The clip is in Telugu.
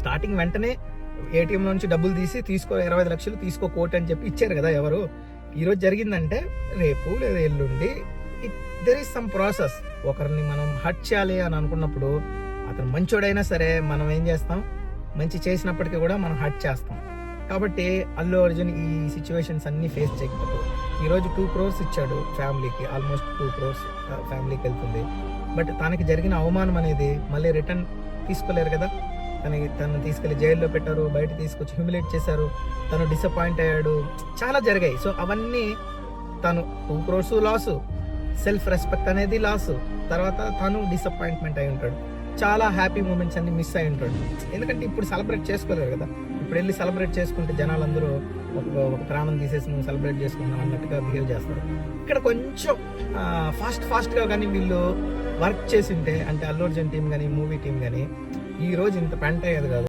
స్టార్టింగ్ వెంటనే ఏటీఎం నుంచి డబ్బులు తీసుకో 25 లక్షలు తీసుకో కోట్ అని చెప్పి ఇచ్చారు కదా ఎవరు. ఈరోజు జరిగిందంటే రేపు లేదా ఎల్లుండి దెర్ ఈస్ సమ్ ప్రాసెస్. ఒకరిని మనం హర్ట్ చేయాలి అని అనుకున్నప్పుడు అతను మంచోడైనా సరే మనం ఏం చేస్తాం, మంచి చేసినప్పటికీ కూడా మనం హర్ట్ చేస్తాం. కాబట్టి అల్లు అర్జున్ ఈ సిచ్యువేషన్స్ అన్ని ఫేస్ చేయకపోతే ఈరోజు 2 crores ఇచ్చాడు ఫ్యామిలీకి, ఆల్మోస్ట్ 2 crores ఫ్యామిలీకి వెళ్తుంది. బట్ తనకి జరిగిన అవమానం అనేది మళ్ళీ రిటర్న్ తీసుకోలేరు కదా. తను తీసుకెళ్లి జైల్లో పెట్టారు, బయట తీసుకొచ్చి హ్యూమిలేట్ చేశారు, తను డిసప్పాయింట్ అయ్యాడు, చాలా జరిగాయి. సో అవన్నీ తను 2 crores లాసు, సెల్ఫ్ రెస్పెక్ట్ అనేది లాసు, తర్వాత తను డిసప్పాయింట్మెంట్ అయి ఉంటాడు, చాలా హ్యాపీ మూమెంట్స్ అన్ని మిస్ అయి ఉంటాడు. ఎందుకంటే ఇప్పుడు సెలబ్రేట్ చేసుకోలేరు కదా. ఇప్పుడు వెళ్ళి సెలబ్రేట్ చేసుకుంటే జనాలందరూ ఒక ప్రాణం తీసేసి నువ్వు సెలబ్రేట్ చేసుకుంటాం అన్నట్టుగా బిహేవ్ చేస్తారు. ఇక్కడ కొంచెం ఫాస్ట్గా కానీ వీళ్ళు వర్క్ చేసి ఉంటే, అంటే అల్లు అర్జున్ టీం కానీ మూవీ టీం కానీ ఈ రోజు ఇంత పెంట్ అయ్యేది కాదు.